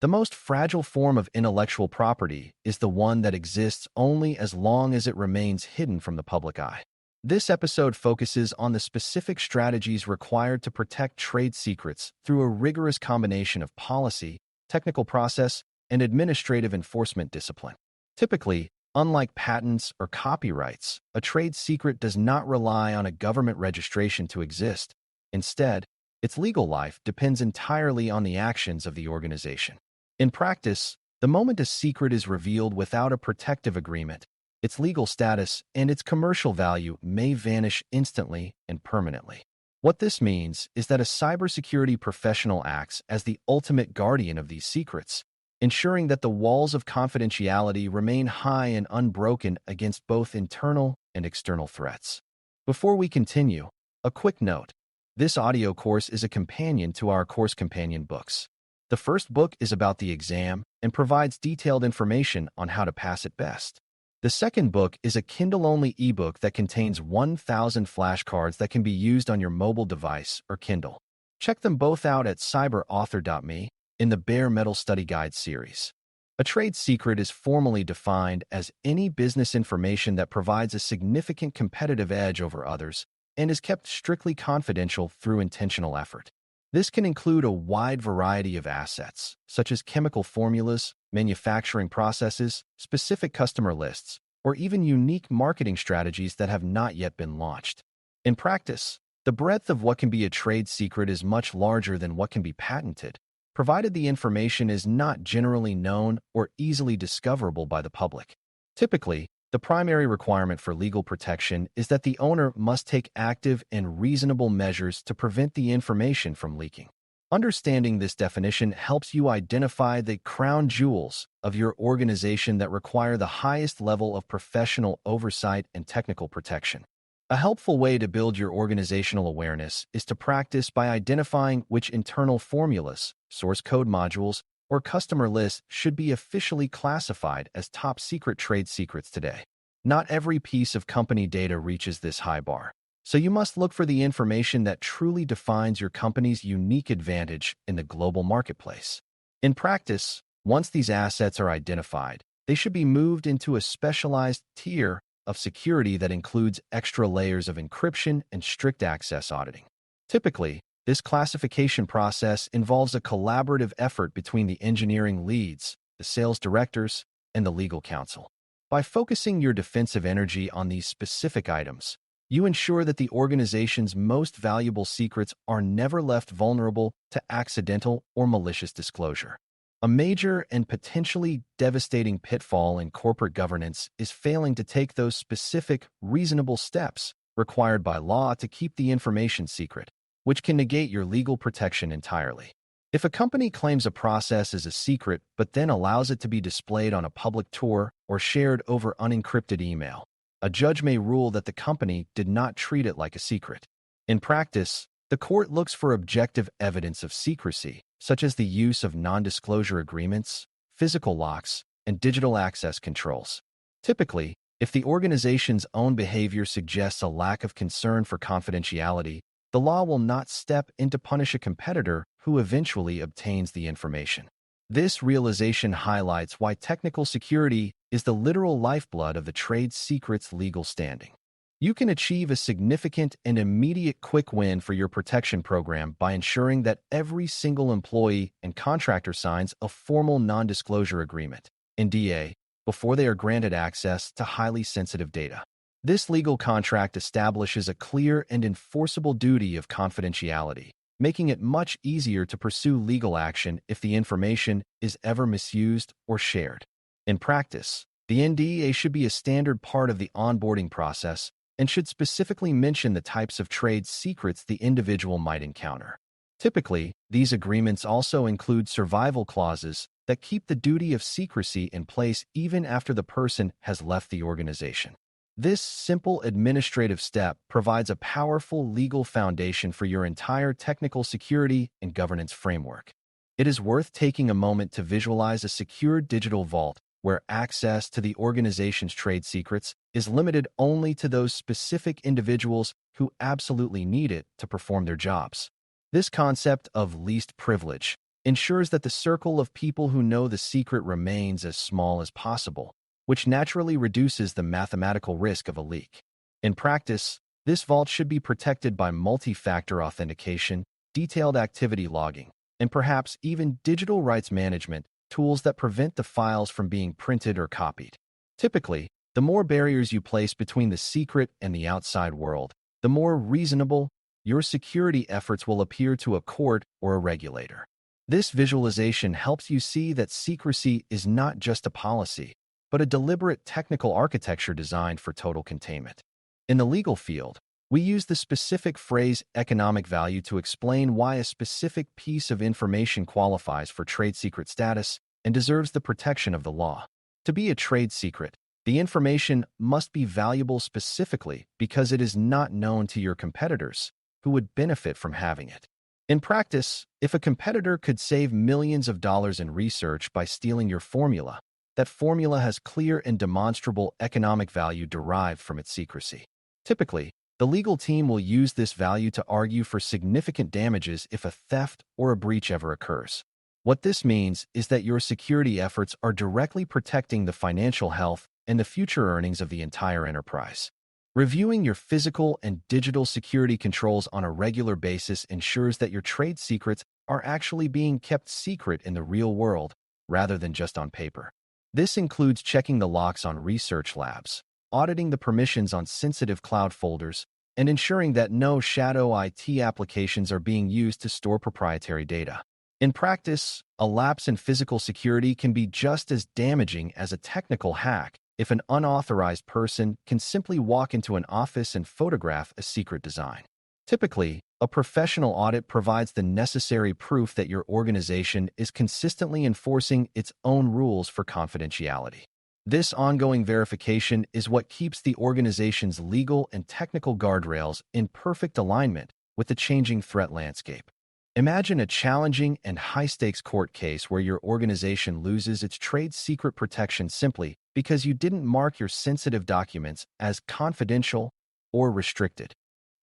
The most fragile form of intellectual property is the one that exists only as long as it remains hidden from the public eye. This episode focuses on the specific strategies required to protect trade secrets through a rigorous combination of policy, technical process, and administrative enforcement discipline. Typically, unlike patents or copyrights, a trade secret does not rely on a government registration to exist. Instead, its legal life depends entirely on the actions of the organization. In practice, the moment a secret is revealed without a protective agreement, its legal status and its commercial value may vanish instantly and permanently. What this means is that a cybersecurity professional acts as the ultimate guardian of these secrets, ensuring that the walls of confidentiality remain high and unbroken against both internal and external threats. Before we continue, a quick note. This audio course is a companion to our course companion books. The first book is about the exam and provides detailed information on how to pass it best. The second book is a Kindle-only ebook that contains 1,000 flashcards that can be used on your mobile device or Kindle. Check them both out at cyber.Author.me in the Bare Metal Study Guide series. A trade secret is formally defined as any business information that provides a significant competitive edge over others and is kept strictly confidential through intentional effort. This can include a wide variety of assets, such as chemical formulas, manufacturing processes, specific customer lists, or even unique marketing strategies that have not yet been launched. In practice, the breadth of what can be a trade secret is much larger than what can be patented, provided the information is not generally known or easily discoverable by the public. Typically, the primary requirement for legal protection is that the owner must take active and reasonable measures to prevent the information from leaking. Understanding this definition helps you identify the crown jewels of your organization that require the highest level of professional oversight and technical protection. A helpful way to build your organizational awareness is to practice by identifying which internal formulas, source code modules, or customer lists should be officially classified as top secret trade secrets today. Not every piece of company data reaches this high bar, so you must look for the information that truly defines your company's unique advantage in the global marketplace. In practice, once these assets are identified, they should be moved into a specialized tier of security that includes extra layers of encryption and strict access auditing. Typically, this classification process involves a collaborative effort between the engineering leads, the sales directors, and the legal counsel. By focusing your defensive energy on these specific items, you ensure that the organization's most valuable secrets are never left vulnerable to accidental or malicious disclosure. A major and potentially devastating pitfall in corporate governance is failing to take those specific, reasonable steps required by law to keep the information secret, which can negate your legal protection entirely. If a company claims a process is a secret but then allows it to be displayed on a public tour or shared over unencrypted email, a judge may rule that the company did not treat it like a secret. In practice, the court looks for objective evidence of secrecy, such as the use of non-disclosure agreements, physical locks, and digital access controls. Typically, if the organization's own behavior suggests a lack of concern for confidentiality, the law will not step in to punish a competitor who eventually obtains the information. This realization highlights why technical security is the literal lifeblood of the trade secret's legal standing. You can achieve a significant and immediate quick win for your protection program by ensuring that every single employee and contractor signs a formal non-disclosure agreement, NDA, before they are granted access to highly sensitive data. This legal contract establishes a clear and enforceable duty of confidentiality, making it much easier to pursue legal action if the information is ever misused or shared. In practice, the NDA should be a standard part of the onboarding process and should specifically mention the types of trade secrets the individual might encounter. Typically, these agreements also include survival clauses that keep the duty of secrecy in place even after the person has left the organization. This simple administrative step provides a powerful legal foundation for your entire technical security and governance framework. It is worth taking a moment to visualize a secure digital vault where access to the organization's trade secrets is limited only to those specific individuals who absolutely need it to perform their jobs. This concept of least privilege ensures that the circle of people who know the secret remains as small as possible, which naturally reduces the mathematical risk of a leak. In practice, this vault should be protected by multi-factor authentication, detailed activity logging, and perhaps even digital rights management tools that prevent the files from being printed or copied. Typically, the more barriers you place between the secret and the outside world, the more reasonable your security efforts will appear to a court or a regulator. This visualization helps you see that secrecy is not just a policy, but a deliberate technical architecture designed for total containment. In the legal field, we use the specific phrase economic value to explain why a specific piece of information qualifies for trade secret status and deserves the protection of the law. To be a trade secret, the information must be valuable specifically because it is not known to your competitors, who would benefit from having it. In practice, if a competitor could save millions of dollars in research by stealing your formula, that formula has clear and demonstrable economic value derived from its secrecy. Typically, the legal team will use this value to argue for significant damages if a theft or a breach ever occurs. What this means is that your security efforts are directly protecting the financial health and the future earnings of the entire enterprise. Reviewing your physical and digital security controls on a regular basis ensures that your trade secrets are actually being kept secret in the real world rather than just on paper. This includes checking the locks on research labs, auditing the permissions on sensitive cloud folders, and ensuring that no shadow IT applications are being used to store proprietary data. In practice, a lapse in physical security can be just as damaging as a technical hack if an unauthorized person can simply walk into an office and photograph a secret design. Typically, a professional audit provides the necessary proof that your organization is consistently enforcing its own rules for confidentiality. This ongoing verification is what keeps the organization's legal and technical guardrails in perfect alignment with the changing threat landscape. Imagine a challenging and high-stakes court case where your organization loses its trade secret protection simply because you didn't mark your sensitive documents as confidential or restricted.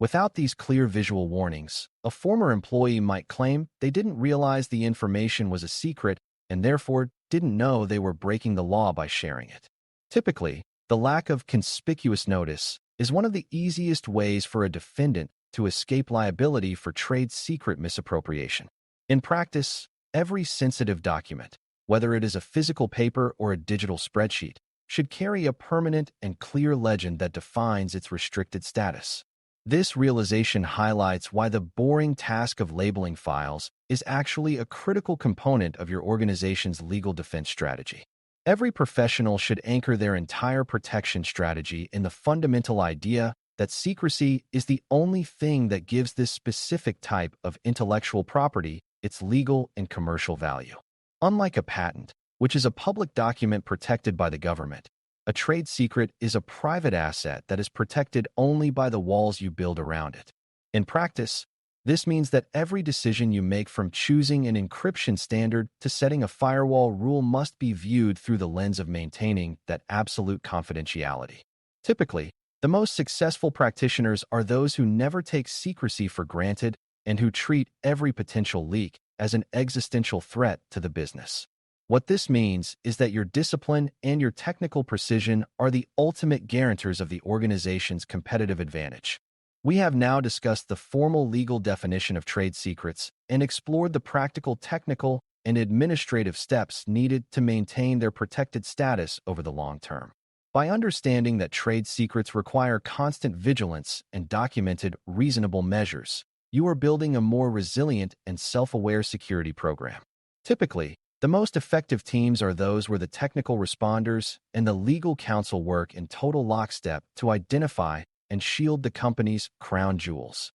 Without these clear visual warnings, a former employee might claim they didn't realize the information was a secret and therefore didn't know they were breaking the law by sharing it. Typically, the lack of conspicuous notice is one of the easiest ways for a defendant to escape liability for trade secret misappropriation. In practice, every sensitive document, whether it is a physical paper or a digital spreadsheet, should carry a permanent and clear legend that defines its restricted status. This realization highlights why the boring task of labeling files is actually a critical component of your organization's legal defense strategy. Every professional should anchor their entire protection strategy in the fundamental idea that secrecy is the only thing that gives this specific type of intellectual property its legal and commercial value. Unlike a patent, which is a public document protected by the government, a trade secret is a private asset that is protected only by the walls you build around it. In practice, this means that every decision you make, from choosing an encryption standard to setting a firewall rule, must be viewed through the lens of maintaining that absolute confidentiality. Typically, the most successful practitioners are those who never take secrecy for granted and who treat every potential leak as an existential threat to the business. What this means is that your discipline and your technical precision are the ultimate guarantors of the organization's competitive advantage. We have now discussed the formal legal definition of trade secrets and explored the practical, technical, and administrative steps needed to maintain their protected status over the long term. By understanding that trade secrets require constant vigilance and documented, reasonable measures, you are building a more resilient and self-aware security program. Typically, the most effective teams are those where the technical responders and the legal counsel work in total lockstep to identify and shield the company's crown jewels.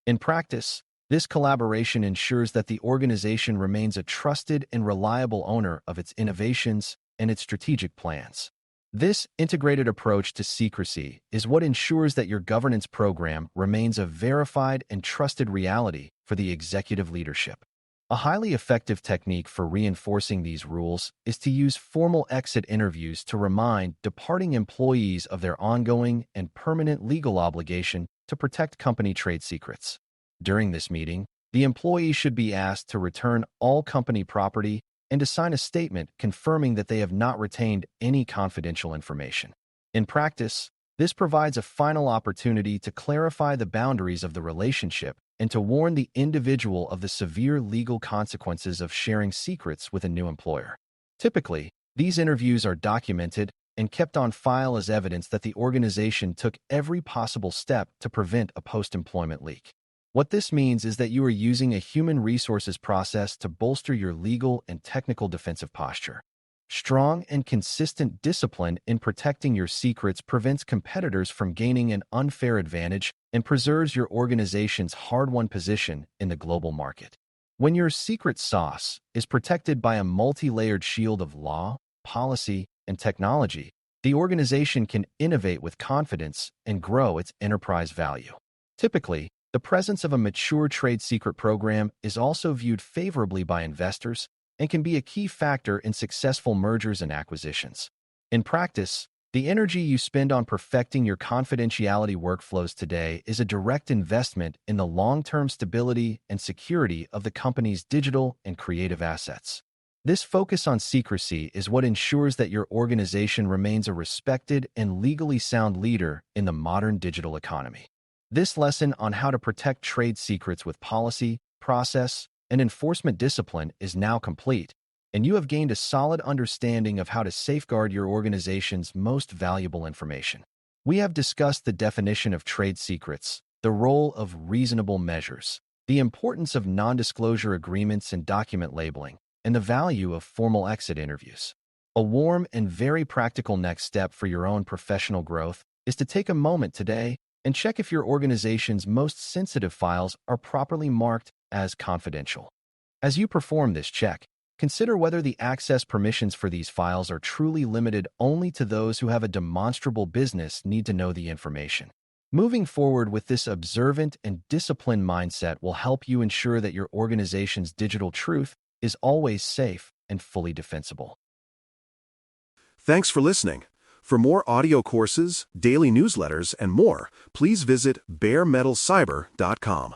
In practice, this collaboration ensures that the organization remains a trusted and reliable owner of its innovations and its strategic plans. This integrated approach to secrecy is what ensures that your governance program remains a verified and trusted reality for the executive leadership. A highly effective technique for reinforcing these rules is to use formal exit interviews to remind departing employees of their ongoing and permanent legal obligation to protect company trade secrets. During this meeting, The employee should be asked to return all company property and to sign a statement confirming that they have not retained any confidential information. In practice, this provides a final opportunity to clarify the boundaries of the relationship and to warn the individual of the severe legal consequences of sharing secrets with a new employer. Typically, these interviews are documented and kept on file as evidence that the organization took every possible step to prevent a post-employment leak. What this means is that you are using a human resources process to bolster your legal and technical defensive posture. Strong and consistent discipline in protecting your secrets prevents competitors from gaining an unfair advantage and preserves your organization's hard-won position in the global market. When your secret sauce is protected by a multi-layered shield of law, policy, and technology, the organization can innovate with confidence and grow its enterprise value. Typically, the presence of a mature trade secret program is also viewed favorably by investors and can be a key factor in successful mergers and acquisitions. In practice, the energy you spend on perfecting your confidentiality workflows today is a direct investment in the long-term stability and security of the company's digital and creative assets. This focus on secrecy is what ensures that your organization remains a respected and legally sound leader in the modern digital economy. This lesson on how to protect trade secrets with policy, process, and enforcement discipline is now complete, and you have gained a solid understanding of how to safeguard your organization's most valuable information. We have discussed the definition of trade secrets, the role of reasonable measures, the importance of non-disclosure agreements and document labeling, and the value of formal exit interviews. A warm and very practical next step for your own professional growth is to take a moment today and check if your organization's most sensitive files are properly marked as confidential. As you perform this check, consider whether the access permissions for these files are truly limited only to those who have a demonstrable business need to know the information. Moving forward with this observant and disciplined mindset will help you ensure that your organization's digital truth is always safe and fully defensible. Thanks for listening. For more audio courses, daily newsletters, and more, please visit DailyCyber.News.